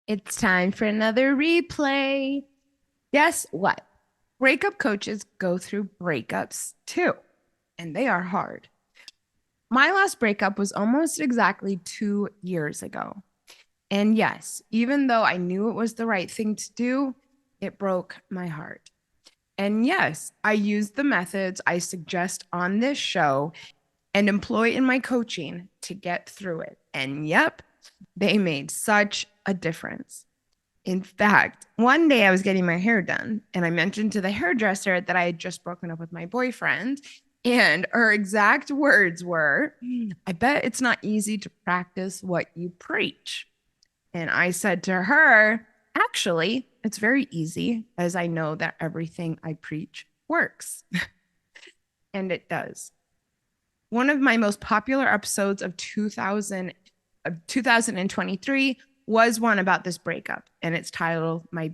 It's time for another replay. Guess what? Breakup coaches go through breakups too, and they are hard. My last breakup was almost exactly 2 years ago. And yes, even though I knew it was the right thing to do, it broke my heart. And yes, I used the methods I suggest on this show and employ in my coaching to get through it. And yep, they made such a difference. In fact, one day I was getting my hair done and I mentioned to the hairdresser that I had just broken up with my boyfriend. And her exact words were, I bet it's not easy to practice what you preach. And I said to her, actually, it's very easy as I know that everything I preach works. And it does. One of my most popular episodes of 2023 was one about this breakup, and it's titled My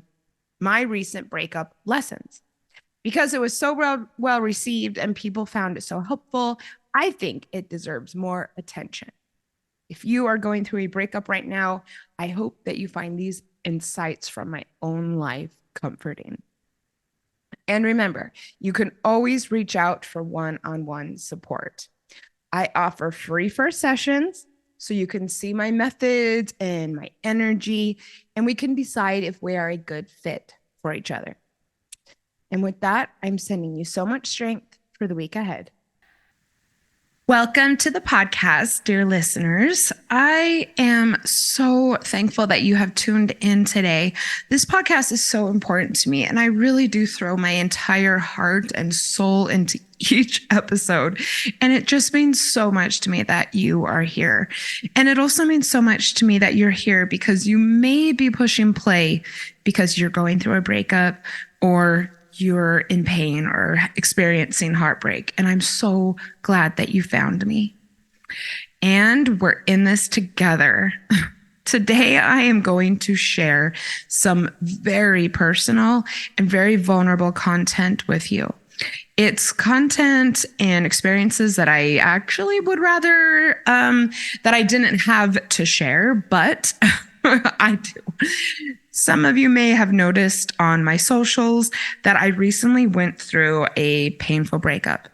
Recent Breakup Lessons. Because it was so well received and people found it so helpful, I think it deserves more attention. If you are going through a breakup right now, I hope that you find these insights from my own life comforting. And remember, you can always reach out for one-on-one support. I offer free first sessions so you can see my methods and my energy, and we can decide if we are a good fit for each other. And with that, I'm sending you so much strength for the week ahead. Welcome to the podcast, dear listeners. I am so thankful that you have tuned in today. This podcast is so important to me, and I really do throw my entire heart and soul into each episode. And it just means so much to me that you are here. And it also means so much to me that you're here because you may be pushing play because you're going through a breakup or you're in pain or experiencing heartbreak. And I'm so glad that you found me. And we're in this together. Today, I am going to share some very personal and very vulnerable content with you. It's content and experiences that I actually would rather that I didn't have to share, but I do. Some of you may have noticed on my socials that I recently went through a painful breakup.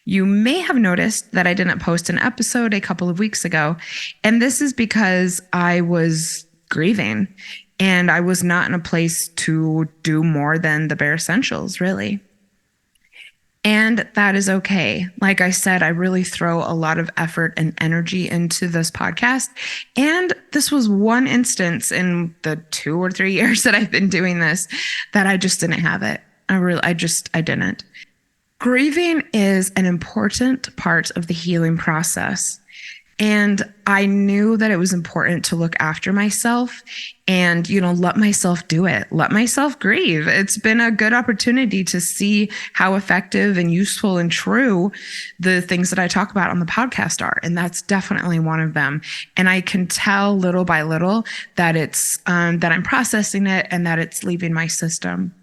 You may have noticed that I didn't post an episode a couple of weeks ago, and this is because I was grieving and I was not in a place to do more than the bare essentials, really. And that is okay. Like I said, I really throw a lot of effort and energy into this podcast. And this was one instance in the 2 or 3 years that I've been doing this that I just didn't have it. I didn't. Grieving is an important part of the healing process. And I knew that it was important to look after myself and, let myself do it. Let myself grieve. It's been a good opportunity to see how effective and useful and true the things that I talk about on the podcast are. And that's definitely one of them. And I can tell little by little that that I'm processing it and that it's leaving my system.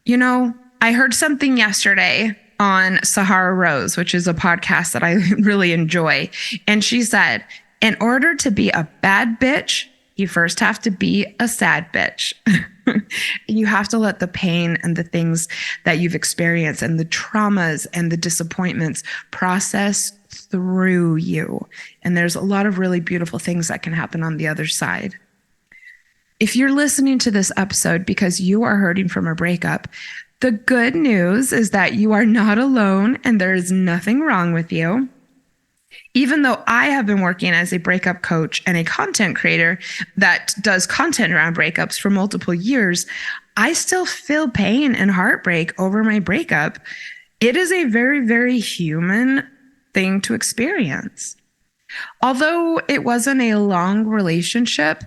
I heard something yesterday on Sahara Rose, which is a podcast that I really enjoy. And she said, in order to be a bad bitch, you first have to be a sad bitch. You have to let the pain and the things that you've experienced and the traumas and the disappointments process through you. And there's a lot of really beautiful things that can happen on the other side. If you're listening to this episode because you are hurting from a breakup, the good news is that you are not alone and there is nothing wrong with you. Even though I have been working as a breakup coach and a content creator that does content around breakups for multiple years, I still feel pain and heartbreak over my breakup. It is a very, very human thing to experience. Although it wasn't a long relationship,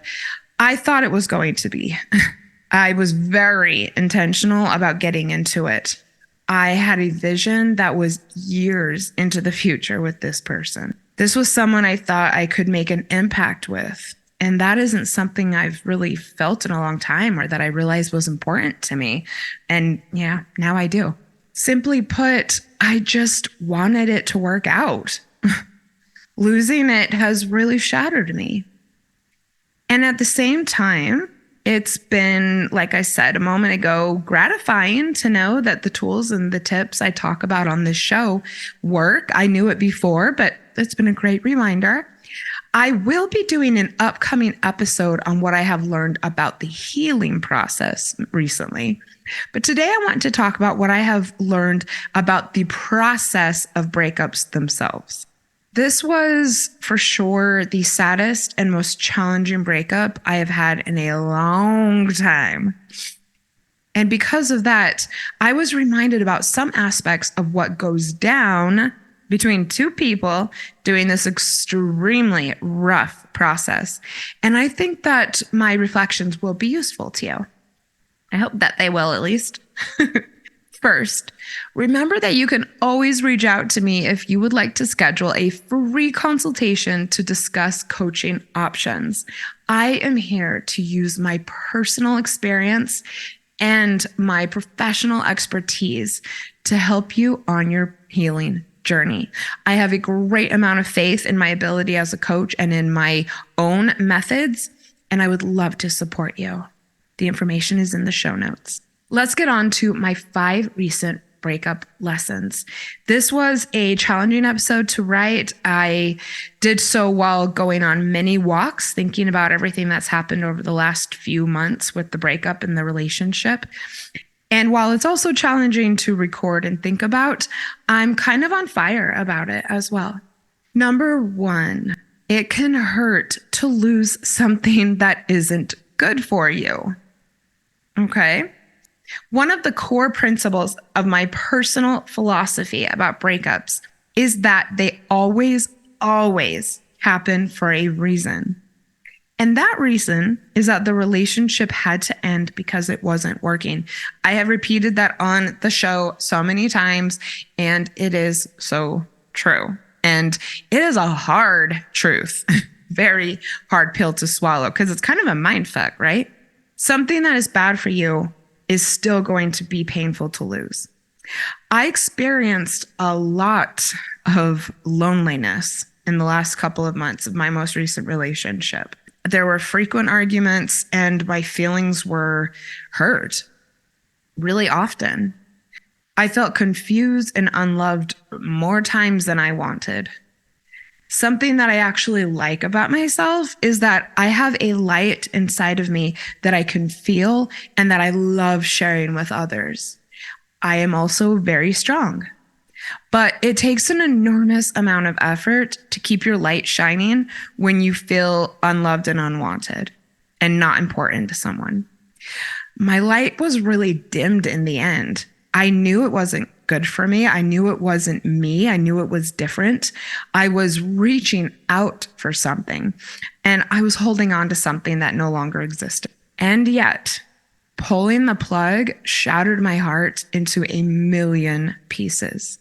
I thought it was going to be. I was very intentional about getting into it. I had a vision that was years into the future with this person. This was someone I thought I could make an impact with. And that isn't something I've really felt in a long time or that I realized was important to me. And yeah, now I do. Simply put, I just wanted it to work out. Losing it has really shattered me. And at the same time, it's been, like I said a moment ago, gratifying to know that the tools and the tips I talk about on this show work. I knew it before, but it's been a great reminder. I will be doing an upcoming episode on what I have learned about the healing process recently. But today I want to talk about what I have learned about the process of breakups themselves. This was for sure the saddest and most challenging breakup I have had in a long time. And because of that, I was reminded about some aspects of what goes down between two people doing this extremely rough process. And I think that my reflections will be useful to you. I hope that they will, at least. First, remember that you can always reach out to me if you would like to schedule a free consultation to discuss coaching options. I am here to use my personal experience and my professional expertise to help you on your healing journey. I have a great amount of faith in my ability as a coach and in my own methods, and I would love to support you. The information is in the show notes. Let's get on to my 5 recent breakup lessons. This was a challenging episode to write. I did so while going on many walks, thinking about everything that's happened over the last few months with the breakup and the relationship. And while it's also challenging to record and think about, I'm kind of on fire about it as well. Number 1, it can hurt to lose something that isn't good for you. Okay? One of the core principles of my personal philosophy about breakups is that they always happen for a reason. And that reason is that the relationship had to end because it wasn't working. I have repeated that on the show so many times, and it is so true. And it is a hard truth, very hard pill to swallow, because it's kind of a mind fuck, right? Something that is bad for you is still going to be painful to lose. I experienced a lot of loneliness in the last couple of months of my most recent relationship. There were frequent arguments, and my feelings were hurt really often. I felt confused and unloved more times than I wanted. Something that I actually like about myself is that I have a light inside of me that I can feel and that I love sharing with others. I am also very strong, but it takes an enormous amount of effort to keep your light shining when you feel unloved and unwanted and not important to someone. My light was really dimmed in the end. I knew it wasn't good for me. I knew it wasn't me. I knew it was different. I was reaching out for something, and I was holding on to something that no longer existed. And yet, pulling the plug shattered my heart into a million pieces.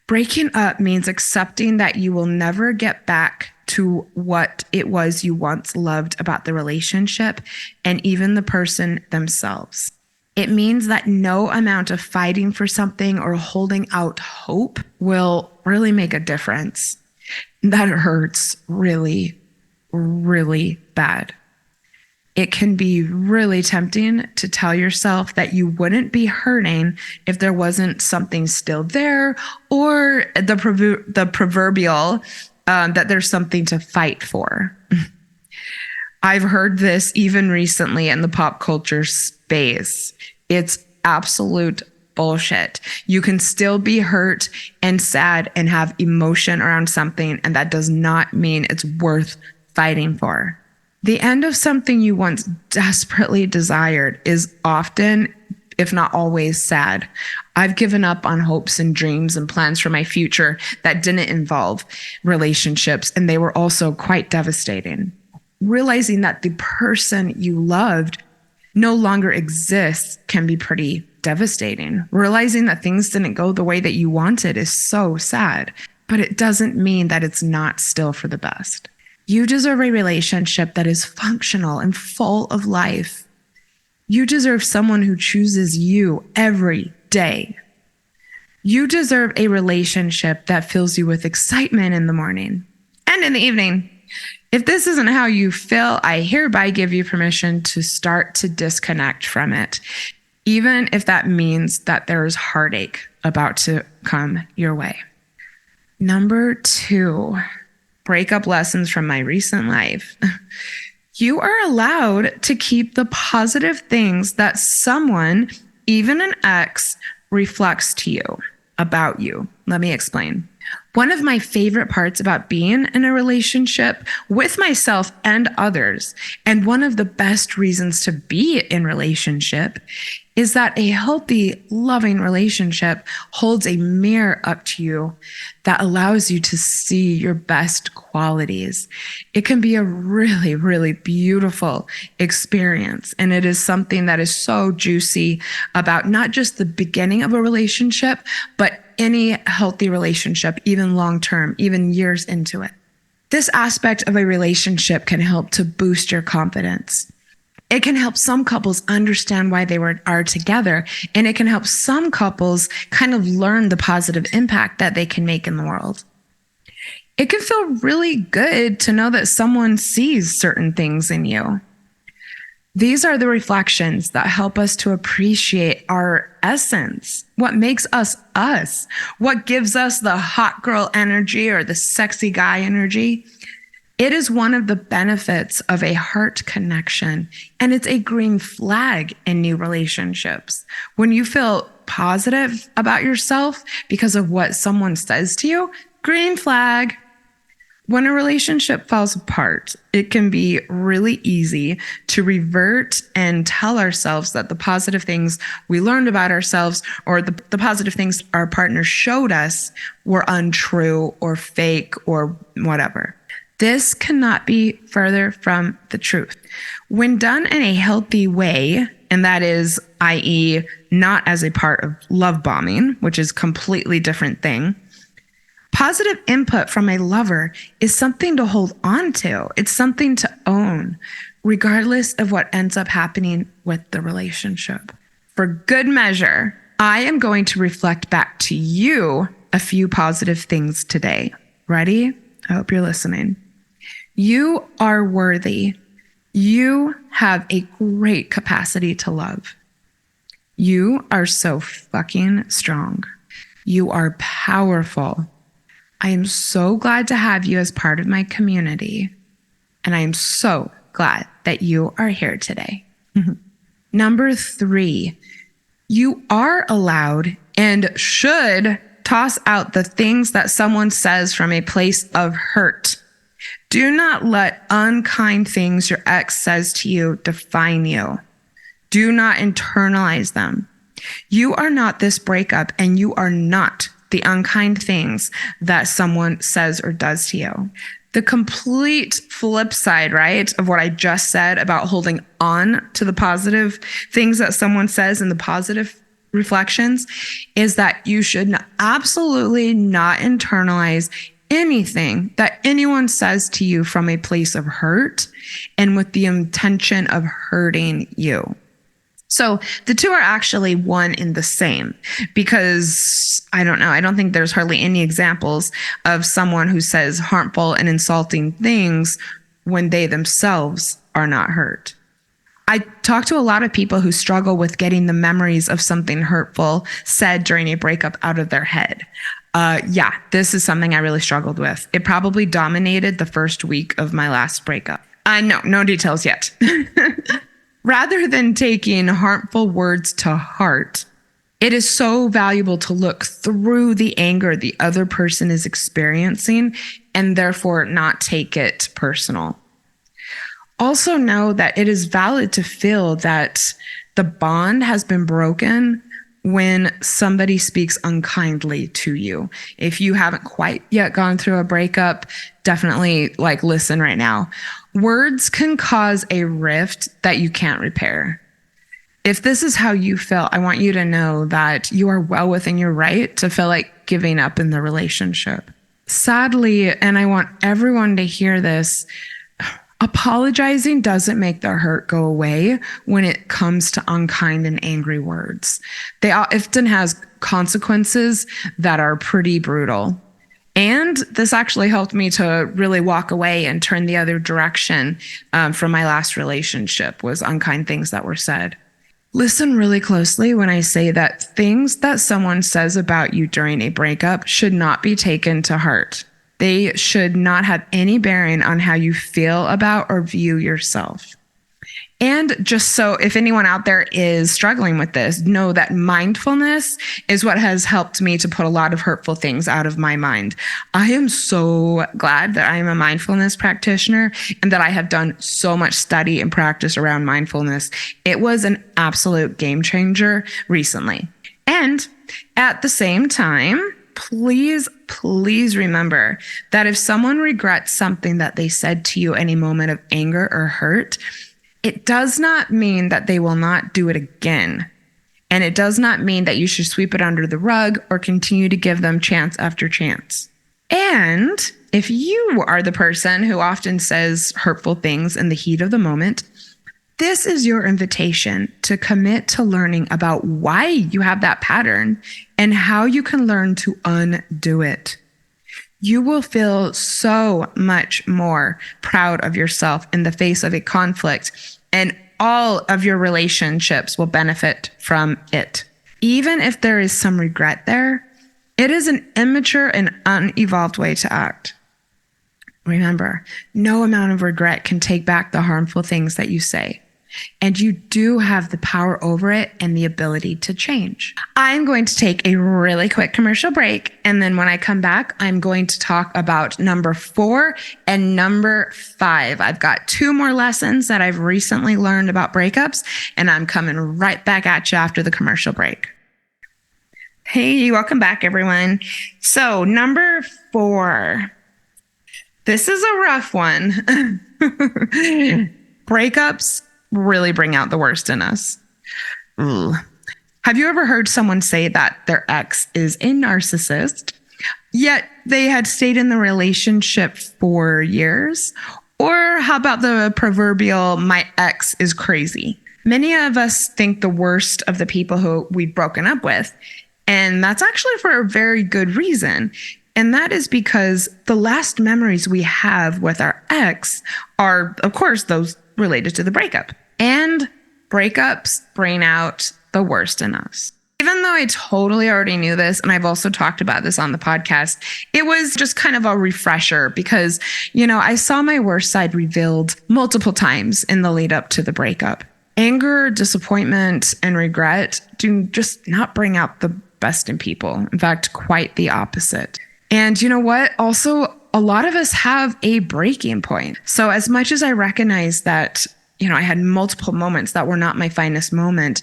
Breaking up means accepting that you will never get back to what it was you once loved about the relationship and even the person themselves. It means that no amount of fighting for something or holding out hope will really make a difference. That hurts really, really bad. It can be really tempting to tell yourself that you wouldn't be hurting if there wasn't something still there, or the proverbial that there's something to fight for. I've heard this even recently in the pop culture space. It's absolute bullshit. You can still be hurt and sad and have emotion around something, and that does not mean it's worth fighting for. The end of something you once desperately desired is often, if not always, sad. I've given up on hopes and dreams and plans for my future that didn't involve relationships, and they were also quite devastating. Realizing that the person you loved no longer exists can be pretty devastating. Realizing that things didn't go the way that you wanted is so sad, but it doesn't mean that it's not still for the best. You deserve a relationship that is functional and full of life. You deserve someone who chooses you every day. You deserve a relationship that fills you with excitement in the morning and in the evening If this isn't how you feel, I hereby give you permission to start to disconnect from it, even if that means that there's heartache about to come your way. Number 2, breakup lessons from my recent life. You are allowed to keep the positive things that someone, even an ex, reflects to you about you. Let me explain. One of my favorite parts about being in a relationship with myself and others, and one of the best reasons to be in relationship, is that a healthy, loving relationship holds a mirror up to you that allows you to see your best qualities. It can be a really, really beautiful experience. And it is something that is so juicy about not just the beginning of a relationship, but any healthy relationship, even long-term, even years into it. This aspect of a relationship can help to boost your confidence. It can help some couples understand why they are together, and it can help some couples kind of learn the positive impact that they can make in the world. It can feel really good to know that someone sees certain things in you. These are the reflections that help us to appreciate our essence, what makes us us, what gives us the hot girl energy or the sexy guy energy. It is one of the benefits of a heart connection, and it's a green flag in new relationships. When you feel positive about yourself because of what someone says to you, green flag. When a relationship falls apart, it can be really easy to revert and tell ourselves that the positive things we learned about ourselves or the positive things our partner showed us were untrue or fake or whatever. This cannot be further from the truth. When done in a healthy way, and that is, i.e., not as a part of love bombing, which is a completely different thing, positive input from a lover is something to hold on to. It's something to own, regardless of what ends up happening with the relationship. For good measure, I am going to reflect back to you a few positive things today. Ready? I hope you're listening. You are worthy. You have a great capacity to love. You are so fucking strong. You are powerful. I am so glad to have you as part of my community. And I am so glad that you are here today. Number 3, you are allowed and should toss out the things that someone says from a place of hurt. Do not let unkind things your ex says to you define you. Do not internalize them. You are not this breakup, and you are not the unkind things that someone says or does to you. The complete flip side, right, of what I just said about holding on to the positive things that someone says and the positive reflections is that you should absolutely not internalize anything that anyone says to you from a place of hurt and with the intention of hurting you. So the two are actually one and the same because I don't think there's hardly any examples of someone who says harmful and insulting things when they themselves are not hurt. I talk to a lot of people who struggle with getting the memories of something hurtful said during a breakup out of their head. This is something I really struggled with. It probably dominated the first week of my last breakup. No details yet. Rather than taking harmful words to heart, it is so valuable to look through the anger the other person is experiencing and therefore not take it personal. Also know that it is valid to feel that the bond has been broken when somebody speaks unkindly to you. If you haven't quite yet gone through a breakup, definitely listen right now. Words can cause a rift that you can't repair. If this is how you feel, I want you to know that you are well within your right to feel like giving up in the relationship. Sadly, and I want everyone to hear this, apologizing doesn't make the hurt go away when it comes to unkind and angry words. They often has consequences that are pretty brutal. And this actually helped me to really walk away and turn the other direction from my last relationship, was unkind things that were said. Listen really closely when I say that things that someone says about you during a breakup should not be taken to heart. They should not have any bearing on how you feel about or view yourself. And just so if anyone out there is struggling with this, know that mindfulness is what has helped me to put a lot of hurtful things out of my mind. I am so glad that I am a mindfulness practitioner and that I have done so much study and practice around mindfulness. It was an absolute game changer recently. And at the same time, please remember that if someone regrets something that they said to you in a moment of anger or hurt, it does not mean that they will not do it again. And it does not mean that you should sweep it under the rug or continue to give them chance after chance. And if you are the person who often says hurtful things in the heat of the moment, this is your invitation to commit to learning about why you have that pattern and how you can learn to undo it. You will feel so much more proud of yourself in the face of a conflict, and all of your relationships will benefit from it. Even if there is some regret there, it is an immature and unevolved way to act. Remember, no amount of regret can take back the harmful things that you say. And you do have the power over it and the ability to change. I'm going to take a really quick commercial break. And then when I come back, I'm going to talk about number 4 and number 5. I've got 2 more lessons that I've recently learned about breakups, and I'm coming right back at you after the commercial break. Hey, welcome back, everyone. So number 4, this is a rough one. Breakups really bring out the worst in us. Ugh. Have you ever heard someone say that their ex is a narcissist, yet they had stayed in the relationship for years? Or how about the proverbial, my ex is crazy? Many of us think the worst of the people who we've broken up with, and that's actually for a very good reason. And that is because the last memories we have with our ex are, of course, those related to the breakup. And breakups bring out the worst in us. Even though I totally already knew this, and I've also talked about this on the podcast, it was just kind of a refresher because, I saw my worst side revealed multiple times in the lead up to the breakup. Anger, disappointment, and regret do just not bring out the best in people. In fact, quite the opposite. And you know what? Also, a lot of us have a breaking point. So as much as I recognize that, I had multiple moments that were not my finest moment,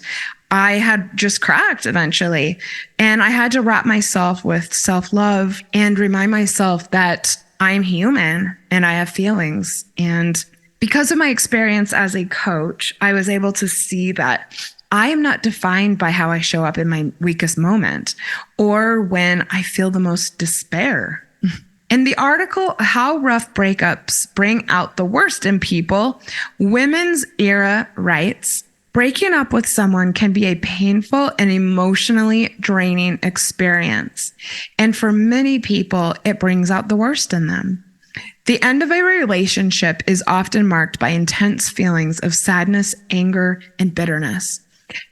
I had just cracked eventually. And I had to wrap myself with self-love and remind myself that I'm human and I have feelings. And because of my experience as a coach, I was able to see that I am not defined by how I show up in my weakest moment or when I feel the most despair. In the article, How Rough Breakups Bring Out the Worst in People, Women's Era writes, breaking up with someone can be a painful and emotionally draining experience. And for many people, it brings out the worst in them. The end of a relationship is often marked by intense feelings of sadness, anger, and bitterness.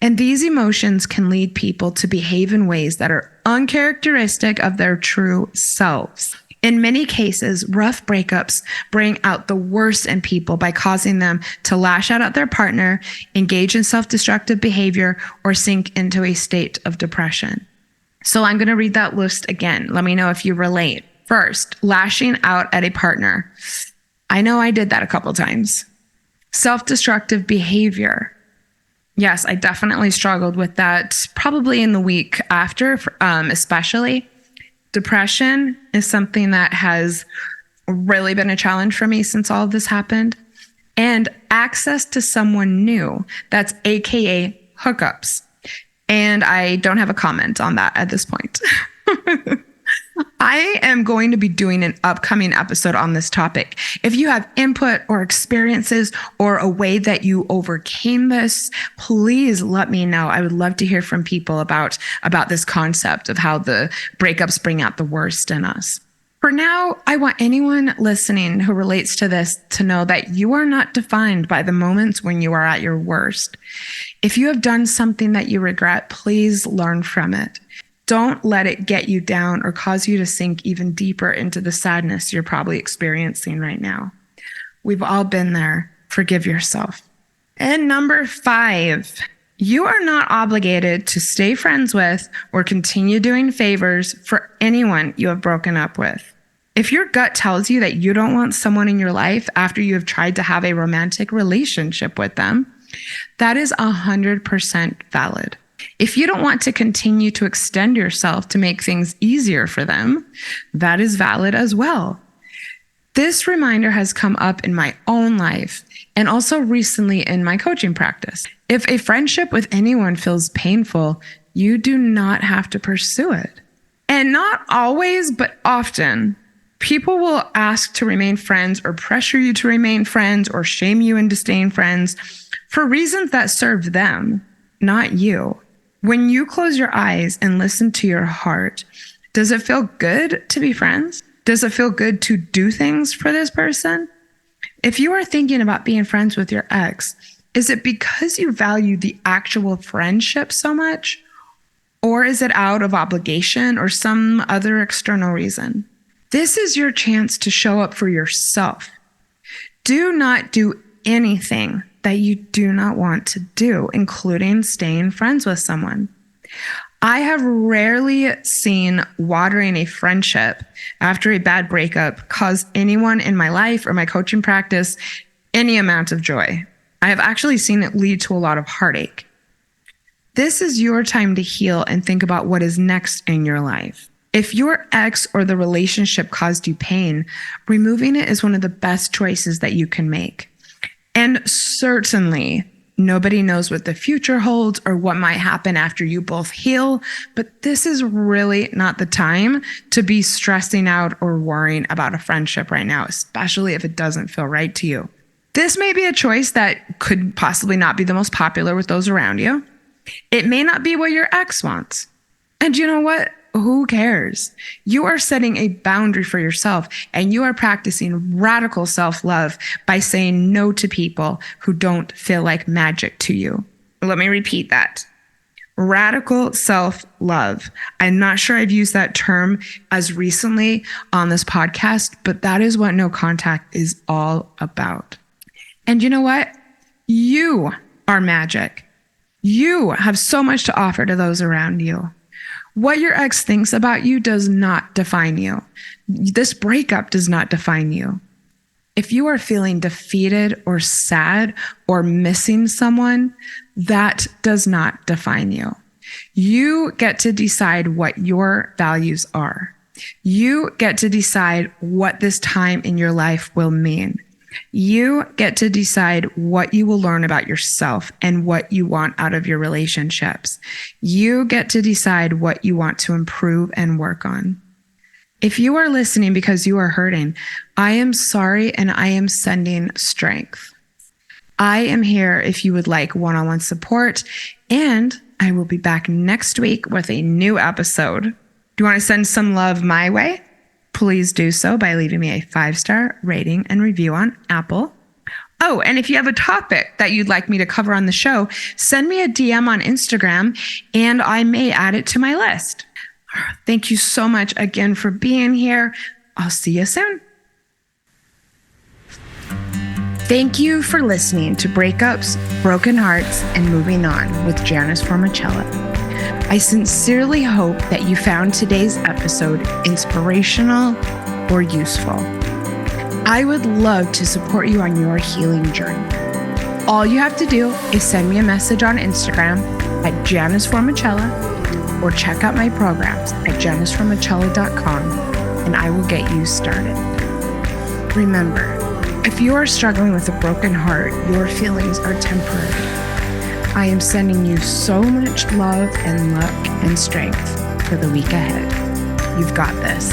And these emotions can lead people to behave in ways that are uncharacteristic of their true selves. In many cases, rough breakups bring out the worst in people by causing them to lash out at their partner, engage in self-destructive behavior, or sink into a state of depression. So I'm going to read that list again. Let me know if you relate. First, lashing out at a partner. I know I did that a couple times. Self-destructive behavior. Yes, I definitely struggled with that probably in the week after, especially. Depression is something that has really been a challenge for me since all of this happened. And access to someone new, that's AKA hookups. And I don't have a comment on that at this point. I am going to be doing an upcoming episode on this topic. If you have input or experiences or a way that you overcame this, please let me know. I would love to hear from people about this concept of how the breakups bring out the worst in us. For now, I want anyone listening who relates to this to know that you are not defined by the moments when you are at your worst. If you have done something that you regret, please learn from it. Don't let it get you down or cause you to sink even deeper into the sadness you're probably experiencing right now. We've all been there. Forgive yourself. And number 5, you are not obligated to stay friends with or continue doing favors for anyone you have broken up with. If your gut tells you that you don't want someone in your life after you have tried to have a romantic relationship with them, that is 100% valid. If you don't want to continue to extend yourself to make things easier for them, that is valid as well. This reminder has come up in my own life and also recently in my coaching practice. If a friendship with anyone feels painful, you do not have to pursue it. And not always, but often, people will ask to remain friends or pressure you to remain friends or shame you into staying friends for reasons that serve them, not you. When you close your eyes and listen to your heart, does it feel good to be friends? Does it feel good to do things for this person? If you are thinking about being friends with your ex, is it because you value the actual friendship so much? Or is it out of obligation or some other external reason? This is your chance to show up for yourself. Do not do anything that you do not want to do, including staying friends with someone. I have rarely seen watering a friendship after a bad breakup cause anyone in my life or my coaching practice any amount of joy. I have actually seen it lead to a lot of heartache. This is your time to heal and think about what is next in your life. If your ex or the relationship caused you pain, removing it is one of the best choices that you can make. And certainly, nobody knows what the future holds or what might happen after you both heal, but this is really not the time to be stressing out or worrying about a friendship right now, especially if it doesn't feel right to you. This may be a choice that could possibly not be the most popular with those around you. It may not be what your ex wants. And you know what? Who cares? You are setting a boundary for yourself and you are practicing radical self-love by saying no to people who don't feel like magic to you. Let me repeat that. Radical self-love. I'm not sure I've used that term as recently on this podcast, but that is what no contact is all about. And you know what? You are magic. You have so much to offer to those around you. What your ex thinks about you does not define you. This breakup does not define you. If you are feeling defeated or sad or missing someone, that does not define you. You get to decide what your values are. You get to decide what this time in your life will mean. You get to decide what you will learn about yourself and what you want out of your relationships. You get to decide what you want to improve and work on. If you are listening because you are hurting, I am sorry and I am sending strength. I am here if you would like one-on-one support, and I will be back next week with a new episode. Do you want to send some love my way? Please do so by leaving me a 5-star rating and review on Apple. Oh, and if you have a topic that you'd like me to cover on the show, send me a DM on Instagram and I may add it to my list. Thank you so much again for being here. I'll see you soon. Thank you for listening to Breakups, Broken Hearts, and Moving On with Janice Formichella. I sincerely hope that you found today's episode inspirational or useful. I would love to support you on your healing journey. All you have to do is send me a message on Instagram at Janice Formichella or check out my programs at janiceformichella.com and I will get you started. Remember, if you are struggling with a broken heart, your feelings are temporary. I am sending you so much love and luck and strength for the week ahead. You've got this.